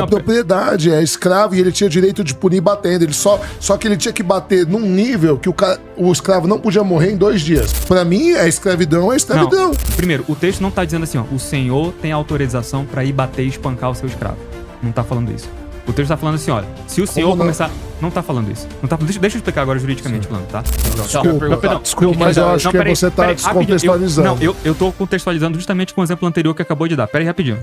É propriedade, é escravo, e ele tinha direito de punir batendo. Ele só que ele tinha que bater num nível que o escravo não podia morrer em 2 dias. Pra mim, a escravidão é escravidão. Não. Primeiro, o texto não tá dizendo assim, ó, o senhor tem autorização pra ir bater e espancar o seu escravo. Não tá falando isso. O texto tá falando assim, olha, se o senhor começar... Não tá falando isso. Não tá... Deixa eu explicar agora juridicamente falando, tá? Desculpa, mas eu acho que você tá descontextualizando. Eu tô contextualizando justamente com o exemplo anterior que acabou de dar. Pera aí, rapidinho.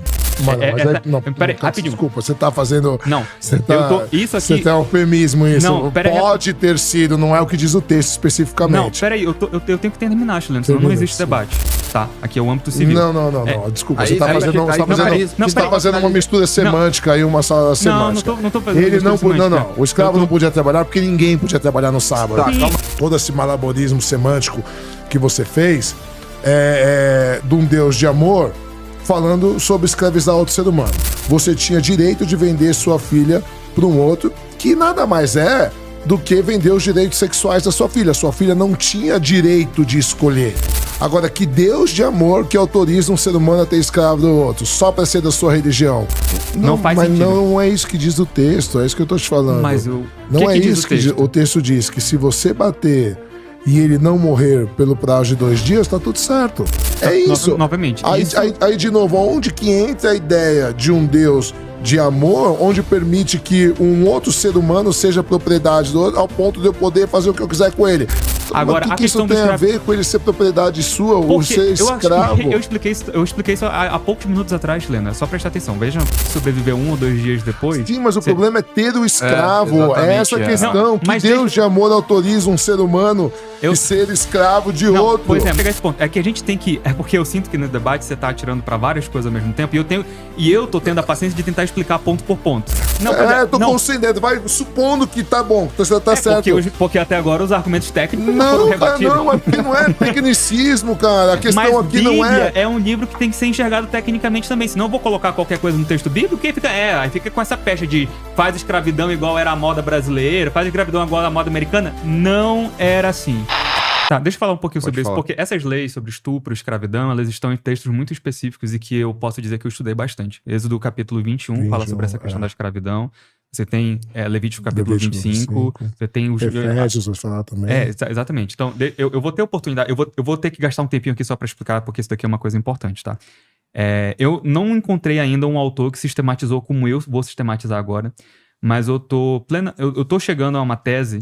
Rapidinho. Desculpa, você tá fazendo... Não, isso aqui... Você tem um eufemismo isso. Não, pode ter sido, não é o que diz o texto especificamente. Não, pera aí, eu tenho que terminar, Chileno, senão não existe debate. Tá, aqui é o âmbito civil. Não. Desculpa, você tá fazendo uma mistura semântica aí, uma sala semântica. Não tô fazendo o escravo não podia trabalhar porque ninguém podia trabalhar no sábado. Tá, calma. Todo esse malabarismo semântico que você fez é de um Deus de amor falando sobre escravizar outro ser humano. Você tinha direito de vender sua filha para um outro, que nada mais é do que vender os direitos sexuais da sua filha. Sua filha não tinha direito de escolher. Agora, que Deus de amor que autoriza um ser humano a ter escravo do outro, só pra ser da sua religião. Não faz sentido. Mas não é isso que diz o texto, é isso que eu tô te falando. Mas não é isso que diz o texto diz, que se você bater e ele não morrer pelo prazo de 2 dias, tá tudo certo. É isso. Novamente. Aí, de novo, onde que entra a ideia de um Deus de amor, onde permite que um outro ser humano seja propriedade do outro, ao ponto de eu poder fazer o que eu quiser com ele. Agora, o que isso tem a ver com ele ser propriedade sua ou ser escravo? Eu expliquei isso há poucos minutos atrás, Helena. É só prestar atenção. Veja, sobreviver 1 ou 2 dias depois... Sim, mas o problema é ter o escravo. É essa a questão. Que Deus de amor autoriza um ser humano a ser escravo de outro. Pois é, pegar esse ponto. É que a gente tem que... É porque eu sinto que no debate você tá atirando pra várias coisas ao mesmo tempo e eu tô tendo a paciência de tentar explicar ponto por ponto. Tô concedendo. Vai supondo que tá bom. Você tá certo. Porque até agora os argumentos técnicos não foram rebatidos. Não, aqui não é tecnicismo, cara. A questão mas aqui Bíblia não é... é um livro que tem que ser enxergado tecnicamente também. Senão eu vou colocar qualquer coisa no texto bíblico e aí fica com essa pecha de faz escravidão igual era a moda brasileira, faz escravidão igual a moda americana. Não era assim. Tá, deixa eu falar um pouquinho sobre isso, porque essas leis sobre estupro, escravidão, elas estão em textos muito específicos e que eu posso dizer que eu estudei bastante. Êxodo capítulo 21 fala sobre essa questão da escravidão. Você tem Levítico capítulo 25. Você tem os... Efésios, vai falar também. Exatamente. Então, eu vou ter oportunidade, eu vou ter que gastar um tempinho aqui só pra explicar, porque isso daqui é uma coisa importante, tá? Eu não encontrei ainda um autor que sistematizou como eu vou sistematizar agora, mas eu tô chegando a uma tese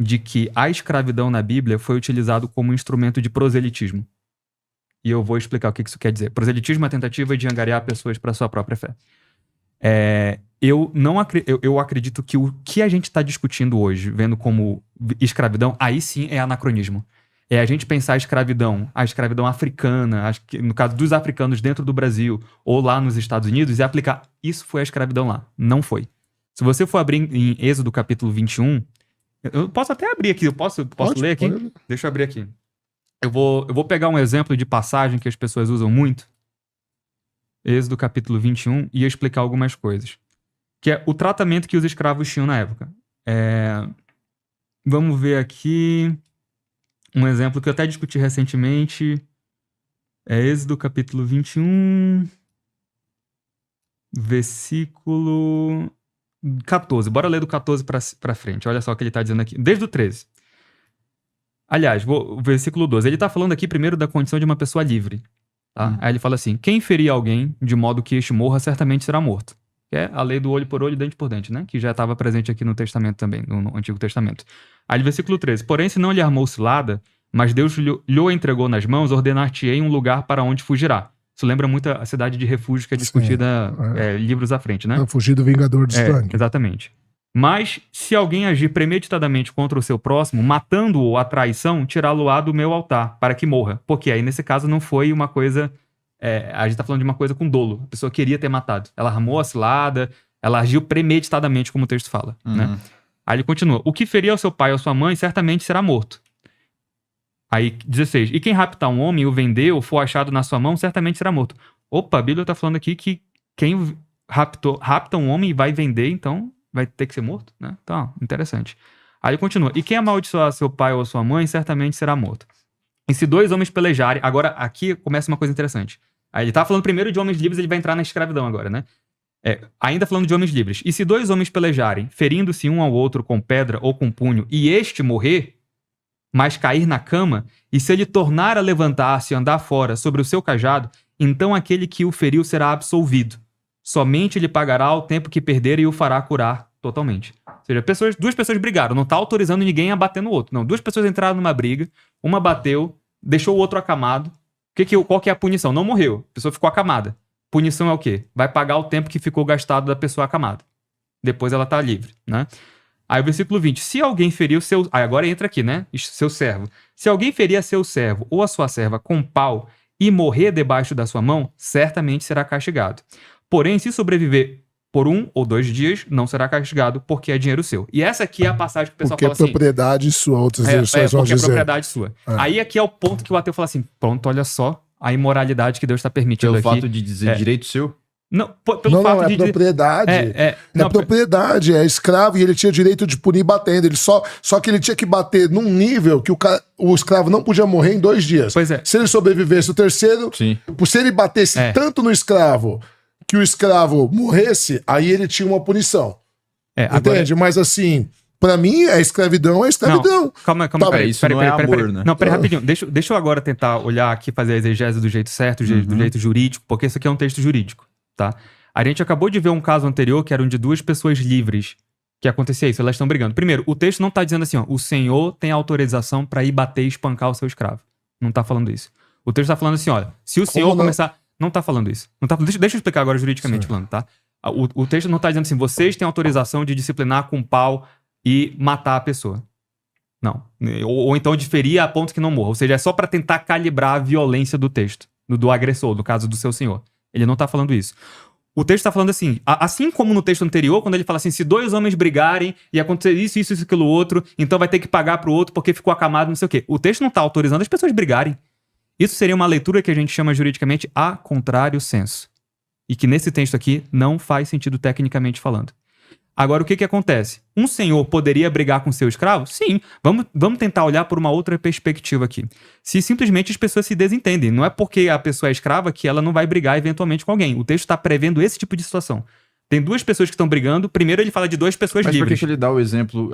de que a escravidão na Bíblia foi utilizado como instrumento de proselitismo. E eu vou explicar o que isso quer dizer. Proselitismo é a tentativa de angariar pessoas para sua própria fé. Eu acredito que o que a gente está discutindo hoje, vendo como escravidão, aí sim é anacronismo. É a gente pensar a escravidão africana, no caso dos africanos dentro do Brasil ou lá nos Estados Unidos, e aplicar isso foi a escravidão lá. Não foi. Se você for abrir em Êxodo capítulo 21, eu posso até abrir aqui, posso ler aqui? Pode. Deixa eu abrir aqui. Eu vou pegar um exemplo de passagem que as pessoas usam muito. Êxodo capítulo 21 e explicar algumas coisas. Que é o tratamento que os escravos tinham na época. Vamos ver aqui um exemplo que eu até discuti recentemente. Êxodo capítulo 21, versículo 14. Bora ler do 14 pra frente. Olha só o que ele tá dizendo aqui. Desde o 13. Aliás, o versículo 12. Ele tá falando aqui primeiro da condição de uma pessoa livre. Tá? Aí ele fala assim: quem ferir alguém de modo que este morra, certamente será morto. Que é a lei do olho por olho, dente por dente, né? Que já estava presente aqui no Testamento também, no Antigo Testamento. Aí versículo 13. Porém, se não lhe armou cilada, mas Deus lhe entregou nas mãos, ordenar-te-ei um lugar para onde fugirá. Isso lembra muito a cidade de refúgio que é discutida livros à frente, né? Fugir do vingador de sangue. Exatamente. Mas, se alguém agir premeditadamente contra o seu próximo, matando-o à traição, tirá-lo-á do meu altar, para que morra. Porque aí, nesse caso, não foi uma coisa... a gente tá falando de uma coisa com dolo. A pessoa queria ter matado. Ela armou a cilada, ela agiu premeditadamente, como o texto fala, né? Aí ele continua. O que ferir ao seu pai ou à sua mãe, certamente será morto. Aí, 16. E quem raptar um homem, o vender, ou for achado na sua mão, certamente será morto. Opa, a Bíblia tá falando aqui que quem rapta um homem e vai vender, então vai ter que ser morto, né? Então, interessante. Aí ele continua. E quem amaldiçoar seu pai ou sua mãe, certamente será morto. E se 2 homens pelejarem... Agora, aqui começa uma coisa interessante. Aí ele tá falando primeiro de homens livres, ele vai entrar na escravidão agora, né? Ainda falando de homens livres. E se 2 homens pelejarem, ferindo-se um ao outro com pedra ou com punho, e este morrer, mas cair na cama, e se ele tornar a levantar-se e andar fora sobre o seu cajado, então aquele que o feriu será absolvido. Somente ele pagará o tempo que perder e o fará curar totalmente. Ou seja, 2 pessoas brigaram, não está autorizando ninguém a bater no outro. Não, 2 pessoas entraram numa briga, uma bateu, deixou o outro acamado. Qual que é a punição? Não morreu, a pessoa ficou acamada. Punição é o quê? Vai pagar o tempo que ficou gastado da pessoa acamada. Depois ela está livre, né? Aí o versículo 20. Se alguém ferir o seu... agora entra aqui, né? Seu servo. Se alguém ferir a seu servo ou a sua serva com pau e morrer debaixo da sua mão, certamente será castigado. Porém, se sobreviver por 1 ou 2 dias, não será castigado, porque é dinheiro seu. E essa aqui é a passagem que o pessoal porque fala assim... Porque é propriedade sua, outras versões vão dizer. Porque é propriedade sua. Aí aqui é o ponto que o ateu fala assim, pronto, olha só a imoralidade que Deus está permitindo aqui. Pelo fato de dizer direito seu? Não, é propriedade. É propriedade, é escravo e ele tinha direito de punir batendo. Só que ele tinha que bater num nível que o escravo não podia morrer em 2 dias. Pois é. Se ele sobrevivesse o terceiro, se ele batesse tanto no escravo que o escravo morresse, aí ele tinha uma punição. Entende? Mas assim, pra mim, a escravidão é escravidão. Não, calma. Isso não é amor, né? Não, peraí, rapidinho. Deixa eu agora tentar olhar aqui, fazer a exegese do jeito certo, do jeito jurídico, porque isso aqui é um texto jurídico, tá? A gente acabou de ver um caso anterior que eram de 2 pessoas livres que acontecia isso, elas estão brigando. Primeiro, o texto não tá dizendo assim, ó, o senhor tem autorização pra ir bater e espancar o seu escravo. Não tá falando isso. O texto tá falando assim, olha, se o senhor começar... Não tá falando isso. Não tá... deixa eu explicar agora juridicamente falando, tá? O texto não tá dizendo assim, vocês têm autorização de disciplinar com pau e matar a pessoa. Não. Ou então de ferir a ponto que não morra. Ou seja, é só pra tentar calibrar a violência do texto, do agressor, no caso do seu senhor. Ele não tá falando isso. O texto tá falando assim, assim como no texto anterior, quando ele fala assim, se 2 homens brigarem e acontecer isso, aquilo, outro, então vai ter que pagar pro outro porque ficou acamado, não sei o quê. O texto não tá autorizando as pessoas brigarem. Isso seria uma leitura que a gente chama juridicamente a contrário sensu. E que nesse texto aqui não faz sentido tecnicamente falando. Agora, o que acontece? Um senhor poderia brigar com seu escravo? Sim. Vamos tentar olhar por uma outra perspectiva aqui. Se simplesmente as pessoas se desentendem. Não é porque a pessoa é escrava que ela não vai brigar eventualmente com alguém. O texto está prevendo esse tipo de situação. Tem 2 pessoas que estão brigando. Primeiro ele fala de 2 pessoas livres. Mas por que ele dá o exemplo...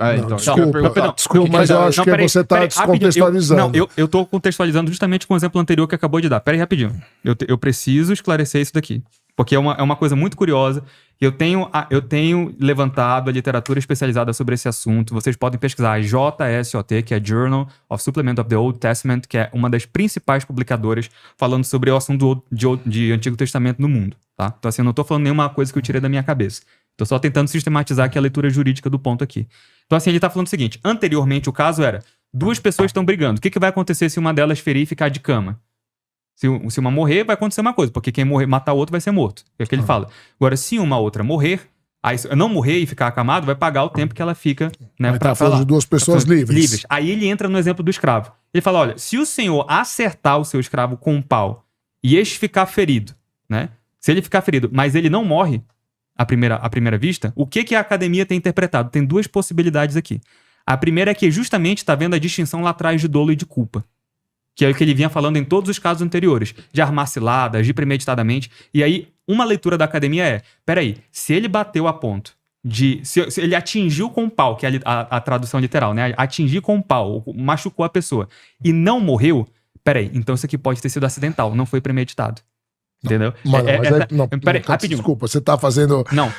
Desculpa, mas eu acho que você está descontextualizando. Eu estou contextualizando justamente com o exemplo anterior que acabou de dar. Pera aí, rapidinho. Eu preciso esclarecer isso daqui. Porque é uma coisa muito curiosa. Eu tenho levantado a literatura especializada sobre esse assunto. Vocês podem pesquisar a JSOT, que é Journal of Supplement of the Old Testament, que é uma das principais publicadoras falando sobre o assunto de Antigo Testamento no mundo. Tá? Então assim, eu não estou falando nenhuma coisa que eu tirei da minha cabeça. Estou só tentando sistematizar aqui a leitura jurídica do ponto aqui. Então assim, ele está falando o seguinte. Anteriormente o caso era 2 pessoas estão brigando. O que vai acontecer se uma delas ferir e ficar de cama? Se uma morrer, vai acontecer uma coisa, porque quem matar o outro vai ser morto. É o que ele fala. Agora, se uma outra morrer, aí não morrer e ficar acamado, vai pagar o tempo que ela fica, né? Ele tá falando de 2 pessoas livres. Aí ele entra no exemplo do escravo. Ele fala, olha, se o senhor acertar o seu escravo com um pau e este ficar ferido, né? Se ele ficar ferido, mas ele não morre à primeira vista, o que a academia tem interpretado? Tem 2 possibilidades aqui. A primeira é que justamente está vendo a distinção lá atrás de dolo e de culpa. Que é o que ele vinha falando em todos os casos anteriores, de armar cilada, agir premeditadamente. E aí, uma leitura da academia é, peraí, se ele bateu a ponto de... Se ele atingiu com um pau, que é a tradução literal, né? Atingir com um pau, machucou a pessoa, e não morreu, peraí, então isso aqui pode ter sido acidental, não foi premeditado. Entendeu? Rapidinho. Desculpa, você tá fazendo... Não,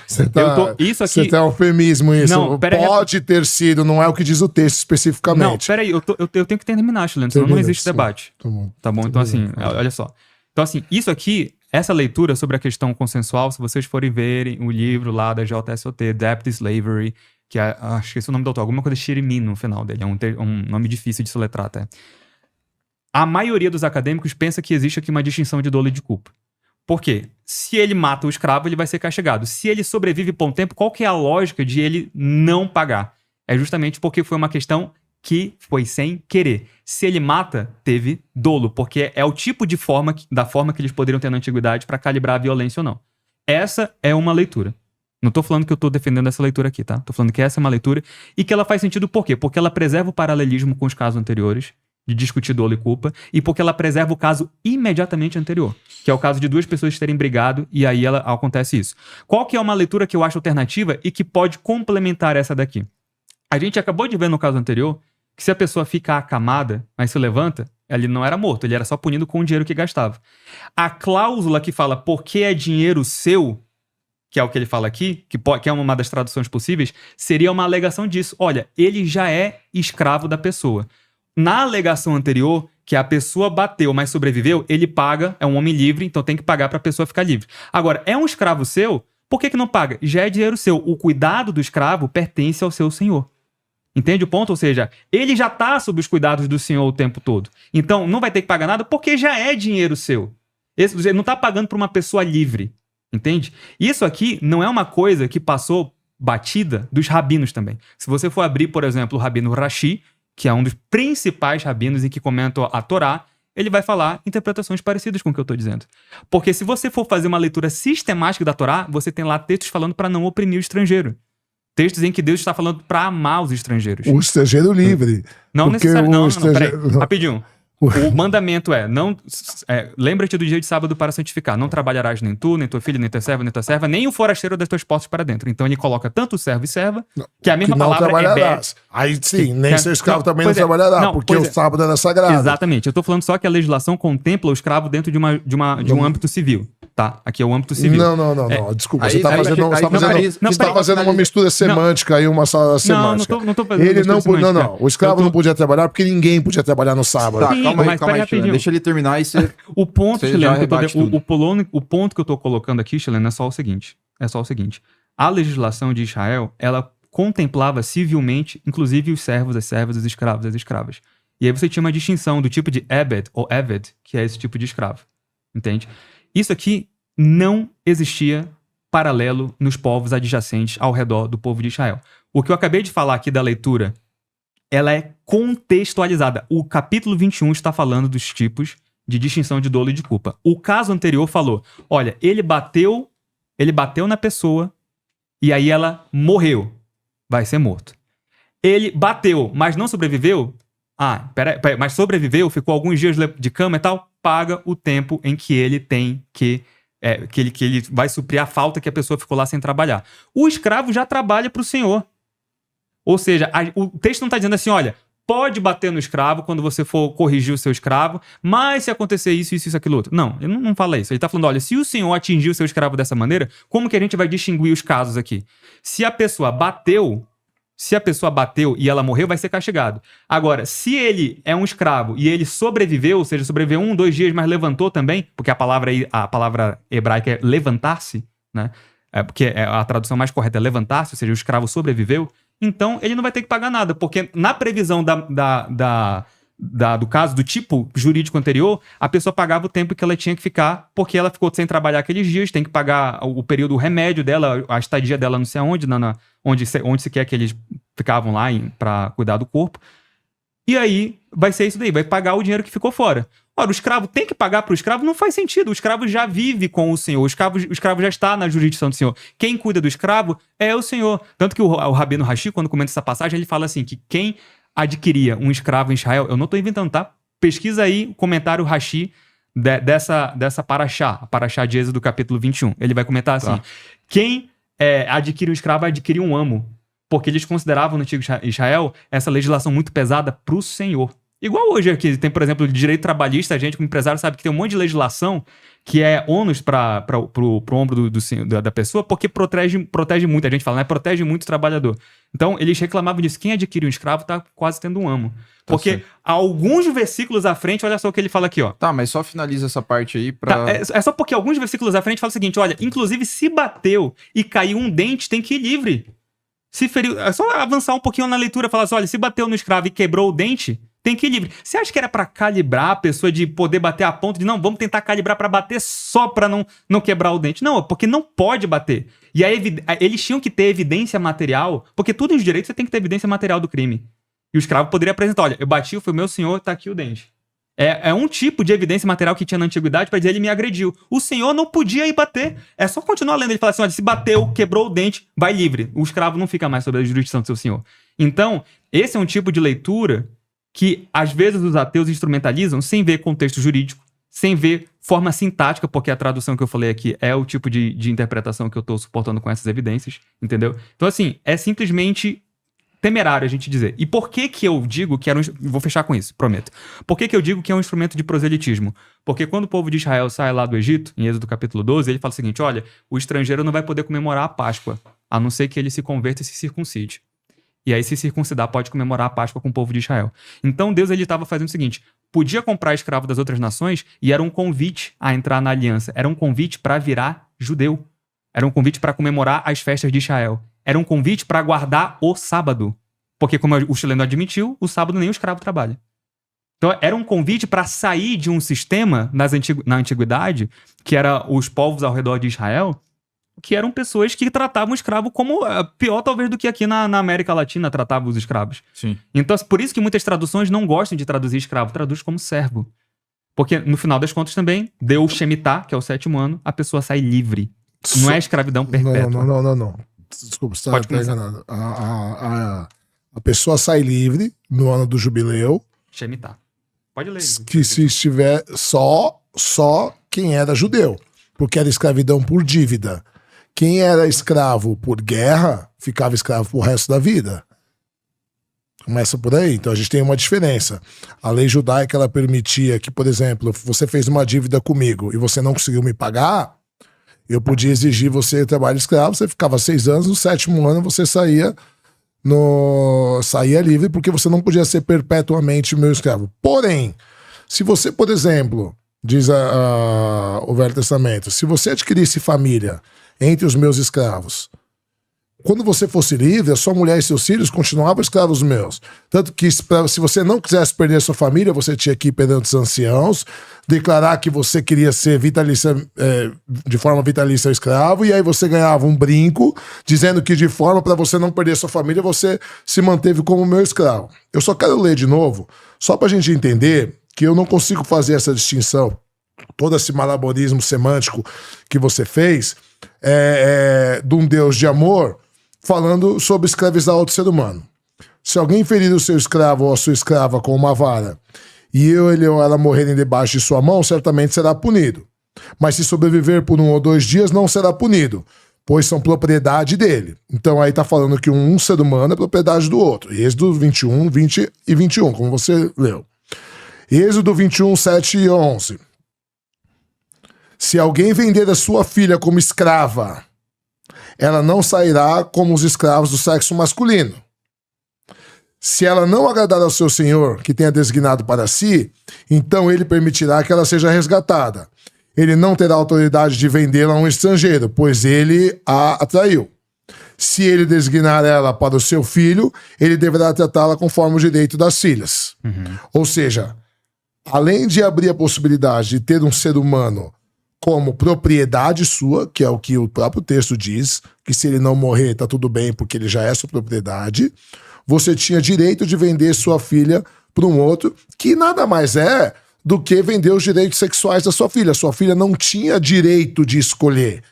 isso aqui... Você tá eufemismo isso. Não, pode ter sido, não é o que diz o texto especificamente. Não, peraí, eu tenho que terminar, Chileno, senão não existe debate. Tá bom? Então assim, olha só. Então assim, isso aqui, essa leitura sobre a questão consensual, se vocês forem verem o livro lá da JSOT, Debt Slavery, que é, acho que esse é o nome do autor, alguma coisa de Shirimin no final dele, é um nome difícil de soletrar até. A maioria dos acadêmicos pensa que existe aqui uma distinção de dolo e de culpa. Por quê? Se ele mata o escravo, ele vai ser castigado. Se ele sobrevive por um tempo, qual que é a lógica de ele não pagar? É justamente porque foi uma questão que foi sem querer. Se ele mata, teve dolo, porque é o tipo de forma que eles poderiam ter na antiguidade para calibrar a violência ou não. Essa é uma leitura. Não tô falando que eu tô defendendo essa leitura aqui, tá? Tô falando que essa é uma leitura e que ela faz sentido por quê? Porque ela preserva o paralelismo com os casos anteriores de discutir dolo e culpa, e porque ela preserva o caso imediatamente anterior, que é o caso de duas pessoas terem brigado e aí acontece isso. Qual que é uma leitura que eu acho alternativa e que pode complementar essa daqui? A gente acabou de ver no caso anterior que se a pessoa fica acamada, mas se levanta, ele não era morto, ele era só punido com o dinheiro que gastava. A cláusula que fala porque é dinheiro seu, que é o que ele fala aqui, que é uma das traduções possíveis, seria uma alegação disso. Olha, ele já é escravo da pessoa. Na alegação anterior, que a pessoa bateu, mas sobreviveu, ele paga, é um homem livre, então tem que pagar para a pessoa ficar livre. Agora, é um escravo seu, por que não paga? Já é dinheiro seu. O cuidado do escravo pertence ao seu senhor. Entende o ponto? Ou seja, ele já está sob os cuidados do senhor o tempo todo. Então, não vai ter que pagar nada porque já é dinheiro seu. Ele não está pagando para uma pessoa livre. Entende? Isso aqui não é uma coisa que passou batida dos rabinos também. Se você for abrir, por exemplo, o rabino Rashi, que é um dos principais rabinos em que comenta a Torá, ele vai falar interpretações parecidas com o que eu estou dizendo. Porque se você for fazer uma leitura sistemática da Torá, você tem lá textos falando para não oprimir o estrangeiro. Textos em que Deus está falando para amar os estrangeiros. O estrangeiro livre. Não necessariamente. Não, estrangeiro... peraí. Rapidinho. O mandamento lembra-te do dia de sábado para santificar. Não trabalharás nem tu, nem tua filha, nem tua serva, nem o forasteiro das tuas portas para dentro. Então ele coloca tanto servo e serva, que a mesma que não palavra trabalharás. Aí sim, nem seu escravo também não trabalhará, porque o sábado era sagrado. Exatamente. Eu estou falando só que a legislação contempla o escravo dentro de um âmbito civil. Tá? Aqui é o âmbito civil. Não. Desculpa, você está fazendo uma mistura semântica aí, uma sala semântica. Não tô fazendo o escravo não podia trabalhar porque ninguém podia trabalhar no sábado. Tá, calma aí, Chileno. Deixa ele terminar e você... O ponto, Chileno, o ponto que eu tô colocando aqui, Chileno, é só o seguinte. A legislação de Israel, ela contemplava civilmente, inclusive os servos, as servas, os escravos, as escravas. E aí você tinha uma distinção do tipo de Ebed ou Eved, que é esse tipo de escravo. Entende? Isso aqui não existia paralelo nos povos adjacentes ao redor do povo de Israel. O que eu acabei de falar aqui da leitura, ela é contextualizada. O capítulo 21 está falando dos tipos de distinção de dolo e de culpa. O caso anterior falou, olha, ele bateu na pessoa e aí ela morreu. Vai ser morto. Ele bateu, mas não sobreviveu? Peraí, mas sobreviveu, ficou alguns dias de cama e tal, paga o tempo em que ele tem que ele vai suprir a falta que a pessoa ficou lá sem trabalhar. O escravo já trabalha para o senhor. Ou seja, o texto não está dizendo assim, olha, pode bater no escravo quando você for corrigir o seu escravo, mas se acontecer isso, aquilo outro. Não, ele não fala isso. Ele está falando, olha, se o senhor atingiu o seu escravo dessa maneira, como que a gente vai distinguir os casos aqui? Se a pessoa bateu e ela morreu, vai ser castigado. Agora, se ele é um escravo e ele sobreviveu, ou seja, sobreviveu 1, 2 dias, mas levantou também, porque a palavra hebraica é levantar-se, né? Porque a tradução mais correta é levantar-se, ou seja, o escravo sobreviveu, então ele não vai ter que pagar nada, porque na previsão do caso, do tipo jurídico anterior, a pessoa pagava o tempo que ela tinha que ficar, porque ela ficou sem trabalhar aqueles dias, tem que pagar o período, o remédio dela, a estadia dela não sei aonde, onde se quer que eles ficavam lá para cuidar do corpo. E aí vai ser isso daí, vai pagar o dinheiro que ficou fora. Ora, o escravo tem que pagar para o escravo? Não faz sentido, o escravo já vive com o senhor, o escravo já está na jurisdição do senhor. Quem cuida do escravo é o senhor. Tanto que o rabino Rashi, quando comenta essa passagem, ele fala assim, que quem adquiria um escravo em Israel, eu não estou inventando, tá? Pesquisa aí o comentário Rashi dessa paraxá, a paraxá de Êxodo capítulo 21. Ele vai comentar assim, quem adquire um escravo adquire um amo, porque eles consideravam no antigo Israel essa legislação muito pesada para o senhor. Igual hoje aqui, tem, por exemplo, direito trabalhista, a gente como empresário sabe que tem um monte de legislação que é ônus para o ombro da pessoa, porque protege muito, a gente fala, né? Protege muito o trabalhador. Então, eles reclamavam disso. Quem adquire um escravo está quase tendo um amo. Porque alguns versículos à frente, olha só o que ele fala aqui, ó. Tá, mas só finaliza essa parte aí pra... Tá, é só porque alguns versículos à frente fala o seguinte, olha, inclusive se bateu e caiu um dente, tem que ir livre. Se feriu, é só avançar um pouquinho na leitura, falar assim, olha, se bateu no escravo e quebrou o dente, tem que ir livre. Você acha que era pra calibrar a pessoa de poder bater a ponto de, não, vamos tentar calibrar pra bater só pra não quebrar o dente? Não, porque não pode bater. E aí eles tinham que ter evidência material, porque tudo em direito você tem que ter evidência material do crime. E o escravo poderia apresentar, olha, eu bati, foi o meu senhor, tá aqui o dente. É um tipo de evidência material que tinha na antiguidade pra dizer ele me agrediu. O senhor não podia ir bater. É só continuar lendo. Ele fala assim, olha, se bateu, quebrou o dente, vai livre. O escravo não fica mais sob a jurisdição do seu senhor. Então, esse é um tipo de leitura que às vezes os ateus instrumentalizam sem ver contexto jurídico, sem ver forma sintática, porque a tradução que eu falei aqui é o tipo de interpretação que eu estou suportando com essas evidências, entendeu? Então, assim, é simplesmente temerário a gente dizer. E por que eu digo que era vou fechar com isso, prometo. Por que eu digo que é um instrumento de proselitismo? Porque quando o povo de Israel sai lá do Egito, em Êxodo capítulo 12, ele fala o seguinte, olha, o estrangeiro não vai poder comemorar a Páscoa, a não ser que ele se converta e se circuncide. E aí, se circuncidar, pode comemorar a Páscoa com o povo de Israel. Então, Deus estava fazendo o seguinte, podia comprar escravo das outras nações e era um convite a entrar na aliança. Era um convite para virar judeu. Era um convite para comemorar as festas de Israel. Era um convite para guardar o sábado. Porque, como o chileno admitiu, o sábado nem o escravo trabalha. Então, era um convite para sair de um sistema na antiguidade, que era os povos ao redor de Israel, que eram pessoas que tratavam o escravo como pior talvez do que aqui na América Latina tratavam os escravos. Sim. Então, por isso que muitas traduções não gostam de traduzir escravo, traduz como servo. Porque, no final das contas, também, deu o Shemitah, que é o 7º ano, a pessoa sai livre. Não é escravidão perpétua. Não. Desculpa, você está enganado. A pessoa sai livre no ano do jubileu. Shemitah. Pode ler. Que se estiver só quem era judeu. Porque era escravidão por dívida. Quem era escravo por guerra, ficava escravo pro resto da vida. Começa por aí. Então a gente tem uma diferença. A lei judaica, ela permitia que, por exemplo, você fez uma dívida comigo e você não conseguiu me pagar, eu podia exigir você trabalho escravo, você ficava 6 anos, no 7º ano você saía livre, porque você não podia ser perpetuamente meu escravo. Porém, se você, por exemplo, diz o Velho Testamento, se você adquirisse família entre os meus escravos, quando você fosse livre, a sua mulher e seus filhos continuavam escravos meus. Tanto que, se você não quisesse perder sua família, você tinha que ir perante os anciãos, declarar que você queria ser de forma vitalícia escravo, e aí você ganhava um brinco, dizendo que de forma para você não perder sua família, você se manteve como meu escravo. Eu só quero ler de novo, só pra gente entender que eu não consigo fazer essa distinção. Todo esse malabarismo semântico que você fez de um Deus de amor falando sobre escravizar outro ser humano. Se alguém ferir o seu escravo ou a sua escrava com uma vara e ele ou ela morrerem debaixo de sua mão, certamente será punido. Mas se sobreviver por 1 ou 2 dias, não será punido, pois são propriedade dele. Então aí tá falando que um ser humano é propriedade do outro. Êxodo 21, 20 e 21, como você leu. Êxodo 21, 7 e 11. Se alguém vender a sua filha como escrava, ela não sairá como os escravos do sexo masculino. Se ela não agradar ao seu senhor, que tenha designado para si, então ele permitirá que ela seja resgatada. Ele não terá autoridade de vendê-la a um estrangeiro, pois ele a atraiu. Se ele designar ela para o seu filho, ele deverá tratá-la conforme o direito das filhas. Ou seja, além de abrir a possibilidade de ter um ser humano como propriedade sua, que é o que o próprio texto diz, que se ele não morrer tá tudo bem porque ele já é sua propriedade, você tinha direito de vender sua filha para um outro, que nada mais é do que vender os direitos sexuais da sua filha. Sua filha não tinha direito de escolher.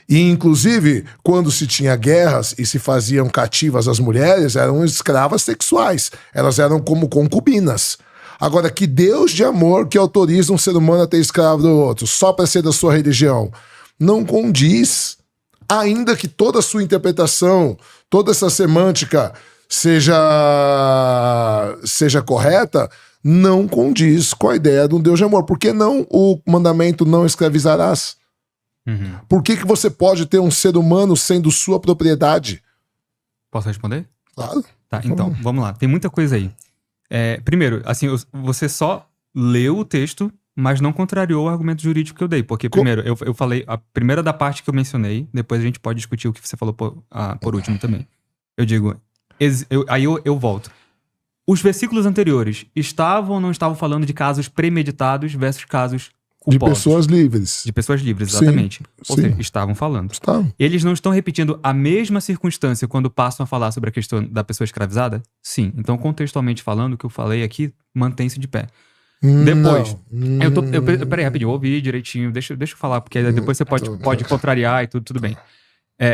E, inclusive, quando se tinha guerras e se faziam cativas as mulheres, eram escravas sexuais. Elas eram como concubinas. Agora, que Deus de amor que autoriza um ser humano a ter escravo do outro, só para ser da sua religião, não condiz, ainda que toda a sua interpretação, toda essa semântica seja correta, não condiz com a ideia de um Deus de amor. Por que não o mandamento não escravizarás? Por que você pode ter um ser humano sendo sua propriedade? Posso responder? Claro. Tá, então, vamos lá. Tem muita coisa aí. Primeiro, assim, você só leu o texto, mas não contrariou o argumento jurídico que eu dei. Porque, primeiro, eu falei a primeira da parte que eu mencionei, depois a gente pode discutir o que você falou por último também. Eu digo, aí eu volto. Os versículos anteriores estavam ou não estavam falando de casos premeditados versus casos culposos? De pessoas livres. De pessoas livres, exatamente. Sim, ou sim. seja, estavam falando. Estavam. Eles não estão repetindo a mesma circunstância quando passam a falar sobre a questão da pessoa escravizada? Sim. Então, contextualmente falando, o que eu falei aqui mantém-se de pé. Depois, peraí, rapidinho, eu ouvi direitinho, deixa eu falar, porque depois você pode contrariar e tudo bem.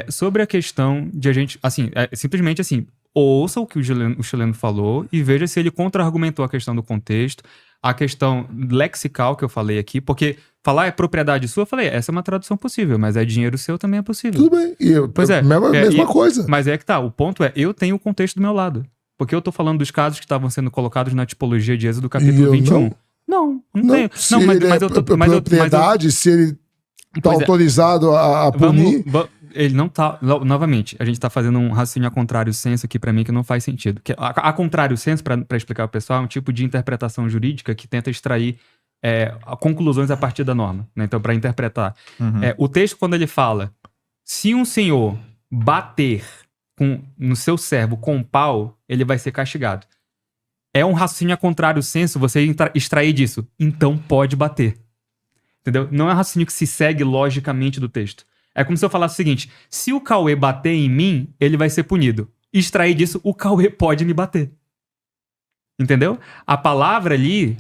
Sobre a questão de a gente, assim, simplesmente assim, ouça o que o chileno falou e veja se ele contra-argumentou a questão do contexto, a questão lexical que eu falei aqui, porque falar é propriedade sua, eu falei, essa é uma tradução possível, mas é dinheiro seu também é possível. Tudo bem. Pois é. Mesma coisa. Mas é que tá, o ponto é, eu tenho o contexto do meu lado. Porque eu tô falando dos casos que estavam sendo colocados na tipologia de Êxodo capítulo 21. Não tenho. Se mas eu tô... propriedade, se ele tá autorizado a punir... Ele não tá... Novamente, a gente tá fazendo um raciocínio a contrário senso aqui pra mim que não faz sentido. A contrário senso, pra explicar ao pessoal, é um tipo de interpretação jurídica que tenta extrair conclusões a partir da norma. Né? Então, pra interpretar. O texto, quando ele fala, se um senhor bater no seu servo com um pau, ele vai ser castigado. É um raciocínio a contrário senso você extrair disso. Então pode bater. Entendeu? Não é um raciocínio que se segue logicamente do texto. É como se eu falasse o seguinte, se o Cauê bater em mim, ele vai ser punido. Extrair disso, o Cauê pode me bater. Entendeu? A palavra ali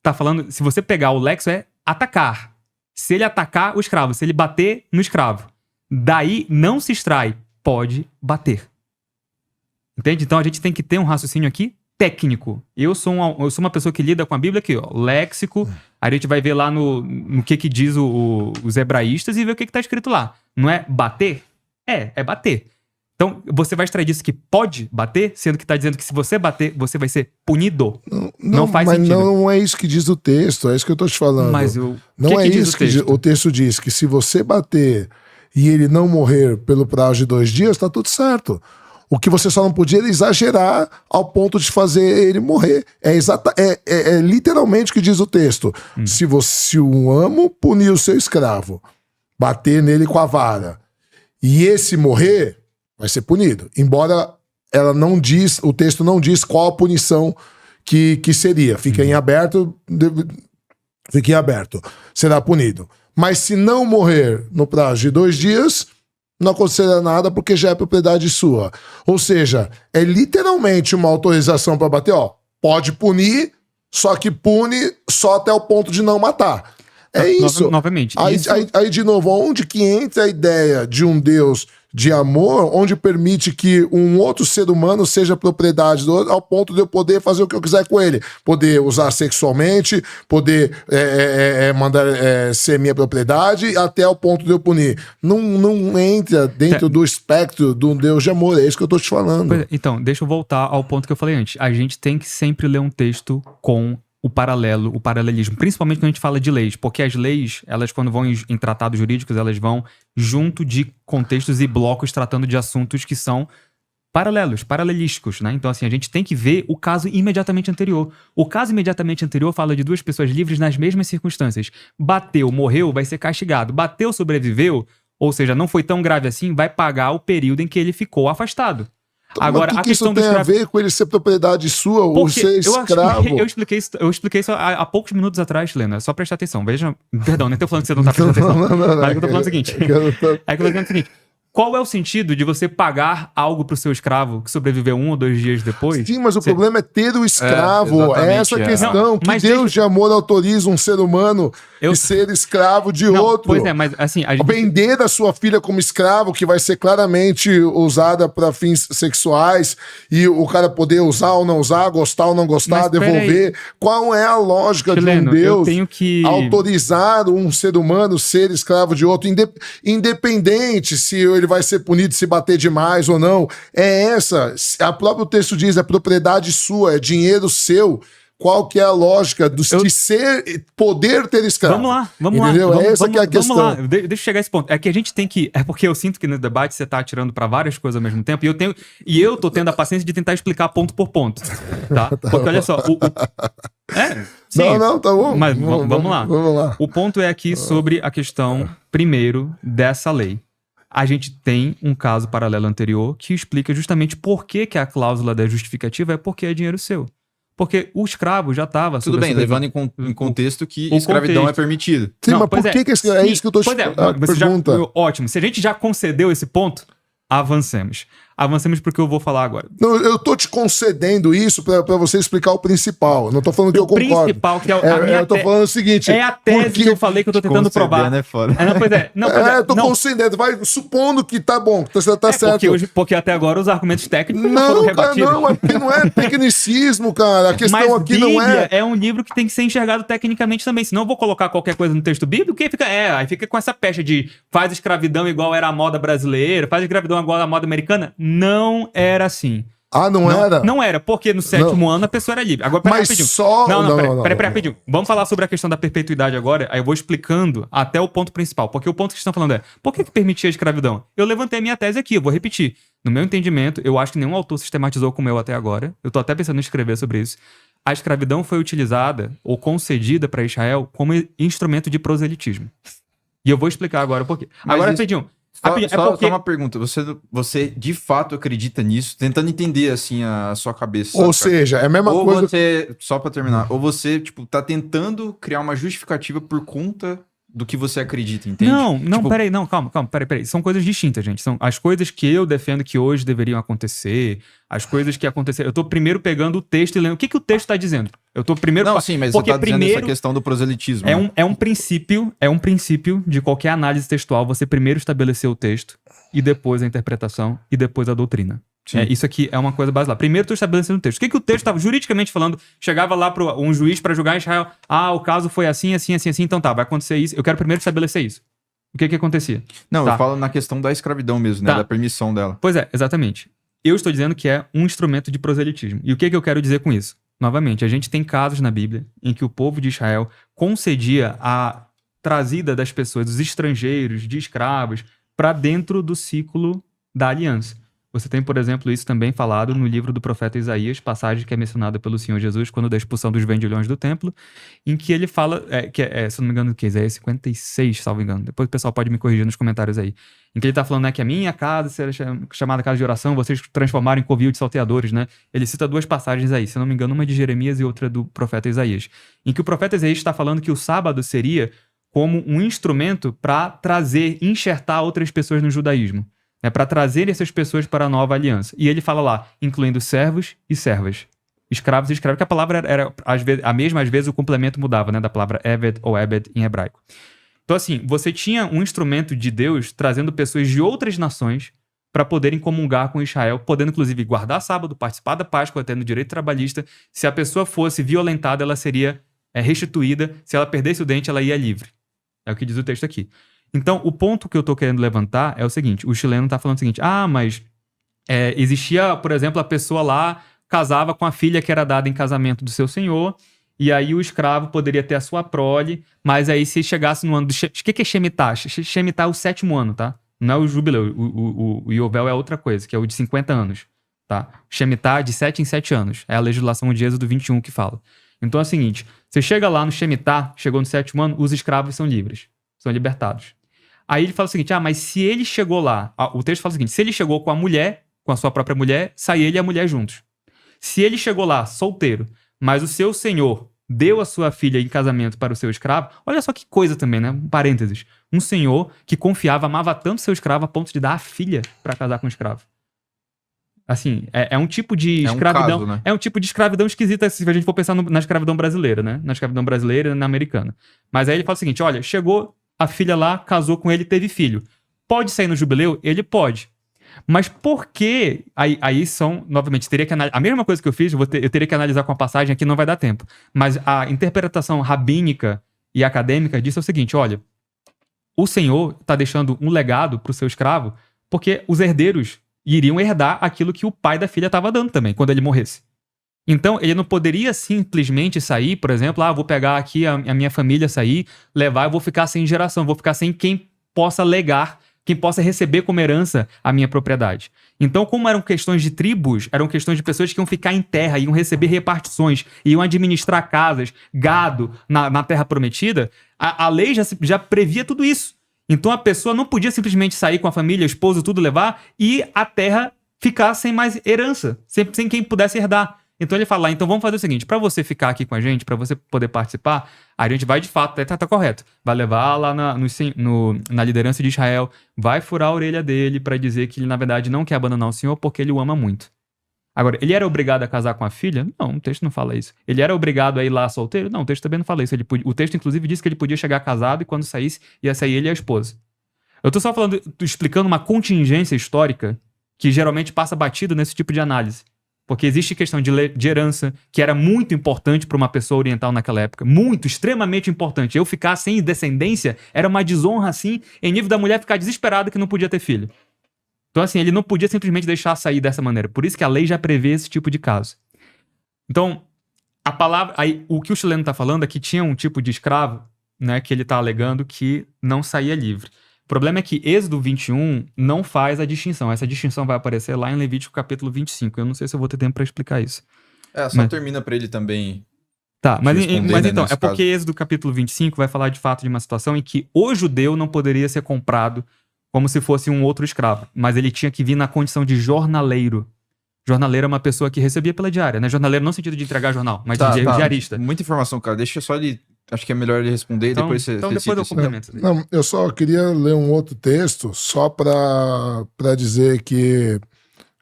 tá falando, se você pegar o lexo, é atacar. Se ele atacar o escravo, se ele bater no escravo. Daí não se extrai, pode bater. Entende? Então a gente tem que ter um raciocínio aqui técnico. Eu sou uma pessoa que lida com a Bíblia aqui, ó, léxico. Aí a gente vai ver lá no que diz os hebraístas e ver o que tá escrito lá. Não é bater? É bater. Então, você vai extrair disso que pode bater, sendo que tá dizendo que se você bater, você vai ser punido. Não faz sentido. Mas não é isso que diz o texto, é isso que eu tô te falando. Mas não é isso que o texto diz, que se você bater e ele não morrer pelo prazo de 2 dias, tá tudo certo. O que você só não podia era exagerar ao ponto de fazer ele morrer. É literalmente o que diz o texto. Se um amo punir o seu escravo, bater nele com a vara, e esse morrer, vai ser punido. Embora ela não diz, o texto não diz qual a punição que seria. Fica em aberto, será punido. Mas se não morrer no prazo de 2 dias... não acontecerá nada porque já é propriedade sua. Ou seja, é literalmente uma autorização para bater, ó, pode punir, só que pune só até o ponto de não matar. É isso. Novamente. Aí, de novo, onde que entra a ideia de um Deus de amor, onde permite que um outro ser humano seja propriedade do outro, ao ponto de eu poder fazer o que eu quiser com ele. Poder usar sexualmente, poder mandar ser minha propriedade, até o ponto de eu punir. Não entra dentro do espectro de um Deus de amor, é isso que eu tô te falando. Então, deixa eu voltar ao ponto que eu falei antes. A gente tem que sempre ler um texto com o paralelismo, principalmente quando a gente fala de leis, porque as leis, elas quando vão em tratados jurídicos, elas vão junto de contextos e blocos tratando de assuntos que são paralelísticos, né? Então assim, a gente tem que ver o caso imediatamente anterior. O caso imediatamente anterior fala de 2 pessoas livres nas mesmas circunstâncias. Bateu, morreu, vai ser castigado. Bateu, sobreviveu, ou seja, não foi tão grave assim, vai pagar o período em que ele ficou afastado. Agora, a questão isso tem a ver com ele ser propriedade sua ou ser escravo? Eu expliquei isso há poucos minutos atrás, Helena. É só prestar atenção. Veja. Perdão, nem tô falando que você não tá prestando atenção. Mas eu tô falando o seguinte. Qual é o sentido de você pagar algo pro seu escravo que sobreviveu 1 ou 2 dias depois? Sim, mas o problema é ter o escravo. É essa a questão. Não, que Deus de amor autoriza um ser humano a ser escravo de outro. Pois é, mas assim... Vender a sua filha como escravo, que vai ser claramente usada para fins sexuais, e o cara poder usar ou não usar, gostar ou não gostar, devolver. Qual é a lógica de um Deus autorizar um ser humano ser escravo de outro, independente se ele vai ser punido se bater demais ou não? A próprio texto diz, é propriedade sua, é dinheiro seu. Qual que é a lógica de poder ter escravo? Vamos lá. Essa que é a questão. Vamos lá, deixa eu chegar a esse ponto. É que a gente tem que... É porque eu sinto que no debate você tá atirando pra várias coisas ao mesmo tempo, e eu tô tendo a paciência de tentar explicar ponto por ponto, tá? Porque olha só... Sim, tá bom. Mas vamos lá. O ponto é aqui sobre a questão, primeiro, dessa lei. A gente tem um caso paralelo anterior que explica justamente por que a cláusula da justificativa é porque é dinheiro seu. Porque o escravo já estava... Tudo bem, levando em contexto que escravidão é permitida. Sim, mas por que é isso que eu tô pergunta? Ótimo, se a gente já concedeu esse ponto, avancemos. avancemos pro que eu vou falar agora. Não, eu tô te concedendo isso pra você explicar o principal. Eu não tô falando que eu concordo. O principal, que é a minha eu tô falando o seguinte... É a tese que eu falei que eu tô tentando provar. É foda. Pois é. Eu tô concedendo. Vai supondo que tá bom, que tá certo. Porque até agora os argumentos técnicos não foram cara, rebatidos. não, porque não é tecnicismo, cara. A questão Mas aqui Bíblia não é... é um livro que tem que ser enxergado tecnicamente também. Senão eu vou colocar qualquer coisa no texto bíblico e aí fica com essa pecha de faz escravidão igual era a moda brasileira, faz escravidão igual a moda americana. Não era assim. Não era? Não era, porque no 7º ano a pessoa era livre. Agora, Mas rapidinho. só... Peraí, rapidinho. Vamos falar sobre a questão da perpetuidade agora, aí eu vou explicando até o ponto principal. Porque o ponto que vocês estão falando é, por que permitia a escravidão? Eu levantei a minha tese aqui, eu vou repetir. No meu entendimento, eu acho que nenhum autor sistematizou como eu até agora. Eu tô até pensando em escrever sobre isso. A escravidão foi utilizada ou concedida para Israel como instrumento de proselitismo. E eu vou explicar agora o porquê. Agora, rapidinho. Só uma pergunta. Você de fato acredita nisso? Tentando entender, assim, a sua cabeça. Ou seja, é a mesma coisa... Só pra terminar. Ou você, tipo, tá tentando criar uma justificativa por conta do que você acredita, entende? Não, peraí. Calma, peraí. São coisas distintas, gente. São as coisas que eu defendo que hoje deveriam acontecer, as coisas que aconteceram. Eu tô primeiro pegando o texto e lendo. O que o texto tá dizendo? Eu tô primeiro... Não, sim, mas porque você tá dizendo essa questão do proselitismo. É um princípio de qualquer análise textual, você primeiro estabelecer o texto, e depois a interpretação, e depois a doutrina. Isso aqui é uma coisa basilar. Primeiro tu estabelecendo o texto. O que o texto estava juridicamente falando? Chegava lá para um juiz para julgar em Israel. O caso foi assim. Então tá, vai acontecer isso. Eu quero primeiro estabelecer isso. O que acontecia? Não, eu falo na questão da escravidão mesmo, né? Da permissão dela. Pois é, exatamente. Eu estou dizendo que é um instrumento de proselitismo. E o que eu quero dizer com isso? Novamente, a gente tem casos na Bíblia em que o povo de Israel concedia a trazida das pessoas, dos estrangeiros, de escravos, para dentro do ciclo da aliança. Você tem, por exemplo, isso também falado no livro do profeta Isaías, passagem que é mencionada pelo Senhor Jesus quando da expulsão dos vendilhões do templo, em que ele fala, se eu não me engano, Isaías 56, salvo engano, depois o pessoal pode me corrigir nos comentários aí, em que ele está falando, né, que a minha casa será chamada casa de oração, vocês transformaram em covil de salteadores, né? Ele cita duas passagens aí, se eu não me engano, uma de Jeremias e outra do profeta Isaías, em que o profeta Isaías está falando que o sábado seria como um instrumento para enxertar outras pessoas no judaísmo. Para trazer essas pessoas para a nova aliança. E ele fala lá, incluindo servos e servas. Escravos e escravos, que a palavra era a mesma, às vezes o complemento mudava, né? Da palavra Eved ou Ebed em hebraico. Então assim, você tinha um instrumento de Deus trazendo pessoas de outras nações para poderem comungar com Israel, podendo inclusive guardar sábado, participar da Páscoa, tendo direito trabalhista. Se a pessoa fosse violentada, ela seria restituída. Se ela perdesse o dente, ela ia livre. É o que diz o texto aqui. Então, o ponto que eu tô querendo levantar é o seguinte, o chileno tá falando o seguinte, mas existia, por exemplo, a pessoa lá casava com a filha que era dada em casamento do seu senhor, e aí o escravo poderia ter a sua prole, mas aí se chegasse no ano do... O que é Shemitah? Shemitah é o 7º ano, tá? Não é o jubileu, o Yovel é outra coisa, que é o de 50 anos, tá? Shemitah de 7 em 7 anos, é a legislação de Êxodo 21 que fala. Então é o seguinte, você chega lá no Shemitah, chegou no 7º ano, os escravos são livres, são libertados. Aí ele fala o seguinte, mas se ele chegou lá... O texto fala o seguinte, se ele chegou com a mulher, com a sua própria mulher, sai ele e a mulher juntos. Se ele chegou lá solteiro, mas o seu senhor deu a sua filha em casamento para o seu escravo, olha só que coisa também, né? Um parênteses. Um senhor que confiava, amava tanto seu escravo a ponto de dar a filha para casar com o escravo. Assim, é um tipo de escravidão... caso, né? É um tipo de escravidão esquisita se a gente for pensar na escravidão brasileira, né? Na escravidão brasileira e na americana. Mas aí ele fala o seguinte, olha, chegou... A filha lá casou com ele e teve filho. Pode sair no jubileu? Ele pode. Mas por que... Aí são, novamente, teria que analisar... A mesma coisa que eu fiz, eu teria que analisar com a passagem aqui, não vai dar tempo. Mas a interpretação rabínica e acadêmica disso é o seguinte, olha, o Senhor está deixando um legado para o seu escravo porque os herdeiros iriam herdar aquilo que o pai da filha estava dando também, quando ele morresse. Então, ele não poderia simplesmente sair, por exemplo, vou pegar aqui a minha família sair, levar, eu vou ficar sem geração, vou ficar sem quem possa legar, quem possa receber como herança a minha propriedade. Então, como eram questões de tribos, eram questões de pessoas que iam ficar em terra, iam receber repartições, iam administrar casas, gado na terra prometida, a lei já previa tudo isso. Então, a pessoa não podia simplesmente sair com a família, esposo, tudo levar, e a terra ficar sem mais herança, sem quem pudesse herdar. Então ele fala, então vamos fazer o seguinte, pra você ficar aqui com a gente, pra você poder participar, a gente vai de fato, tá correto, vai levar lá na liderança de Israel, vai furar a orelha dele pra dizer que ele na verdade não quer abandonar o Senhor porque ele o ama muito. Agora, ele era obrigado a casar com a filha? Não, o texto não fala isso. Ele era obrigado a ir lá solteiro? Não, o texto também não fala isso. O texto inclusive diz que ele podia chegar casado e quando saísse, ia sair ele e a esposa. Eu tô só explicando uma contingência histórica que geralmente passa batido nesse tipo de análise. Porque existe questão de herança, que era muito importante para uma pessoa oriental naquela época. Muito, extremamente importante. Eu ficar sem descendência era uma desonra, assim, em nível da mulher ficar desesperada que não podia ter filho. Então, assim, ele não podia simplesmente deixar sair dessa maneira. Por isso que a lei já prevê esse tipo de caso. Então, a palavra... Aí, o que o chileno está falando é que tinha um tipo de escravo, né, que ele está alegando que não saía livre. O problema é que Êxodo 21 não faz a distinção. Essa distinção vai aparecer lá em Levítico capítulo 25. Eu não sei se eu vou ter tempo para explicar isso. Só termina para ele também. Tá, mas então, nesse porque caso. Êxodo capítulo 25 vai falar de fato de uma situação em que o judeu não poderia ser comprado como se fosse um outro escravo, mas ele tinha que vir na condição de jornaleiro. Jornaleiro é uma pessoa que recebia pela diária, né? Jornaleiro não no sentido de entregar jornal, mas de diarista. Muita informação, cara. Deixa só ele... Acho que é melhor ele responder Então, e depois você... Então depois eu complemento. Não, eu só queria ler um outro texto só para dizer que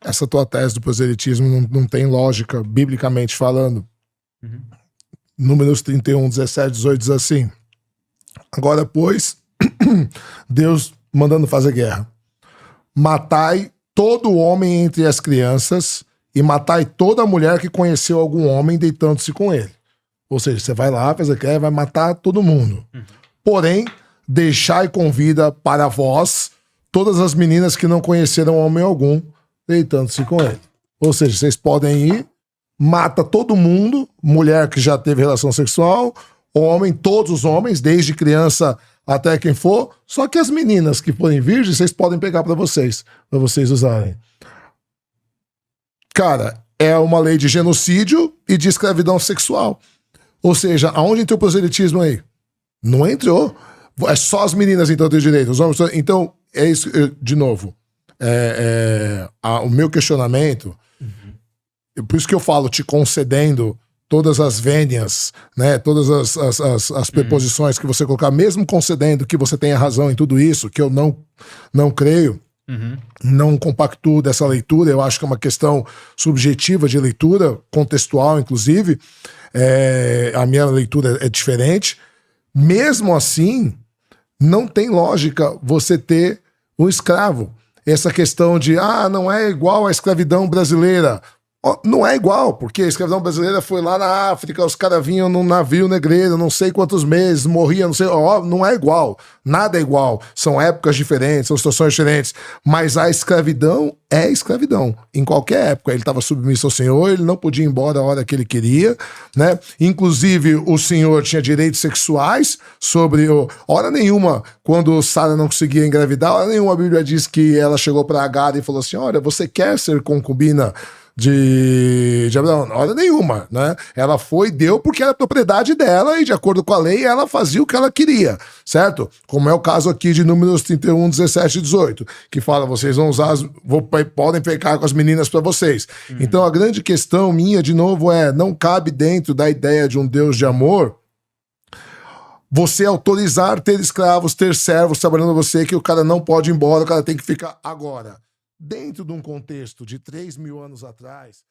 essa tua tese do proselitismo não tem lógica, biblicamente falando. Uhum. Números 31, 17, 18 diz assim: agora, pois, Deus mandando fazer guerra. Matai todo homem entre as crianças e matai toda mulher que conheceu algum homem deitando-se com ele. Ou seja, você vai lá, faz a guerra, vai matar todo mundo. Uhum. Porém, deixai com vida para vós todas as meninas que não conheceram homem algum deitando-se com ele. Ou seja, vocês podem ir, mata todo mundo, mulher que já teve relação sexual, homem, todos os homens, desde criança até quem for, só que as meninas que forem virgens, vocês podem pegar para vocês usarem. Cara, é uma lei de genocídio e de escravidão sexual. Ou seja, aonde entrou o proselitismo aí? Não entrou. É só as meninas então têm direito. Os homens... Então, é isso, de novo. O meu questionamento, por isso que eu falo te concedendo todas as vênias, né, todas as preposições que você colocar, mesmo concedendo que você tenha razão em tudo isso, que eu não creio, não compactuo dessa leitura, eu acho que é uma questão subjetiva de leitura, contextual, inclusive, a minha leitura é diferente. Mesmo assim, não tem lógica você ter um escravo. Essa questão de, não é igual à escravidão brasileira. Não é igual, porque a escravidão brasileira foi lá na África, os caras vinham num navio negreiro, não sei quantos meses, morriam, não sei, não é igual, nada é igual, são épocas diferentes, são situações diferentes, mas a escravidão é escravidão, em qualquer época, ele estava submisso ao Senhor, ele não podia ir embora a hora que ele queria, né, inclusive o Senhor tinha direitos sexuais sobre hora nenhuma, quando Sara não conseguia engravidar, hora nenhuma a Bíblia diz que ela chegou para Agar e falou assim, olha, você quer ser concubina de Abraão? Hora nenhuma, né? Ela deu porque era propriedade dela e de acordo com a lei ela fazia o que ela queria, certo? Como é o caso aqui de Números 31, 17 e 18, que fala, vocês vão usar, podem pecar com as meninas para vocês. Então a grande questão minha, de novo, não cabe dentro da ideia de um Deus de amor você autorizar ter escravos, ter servos trabalhando você, que o cara não pode ir embora, o cara tem que ficar agora. Dentro de um contexto de 3.000 anos atrás,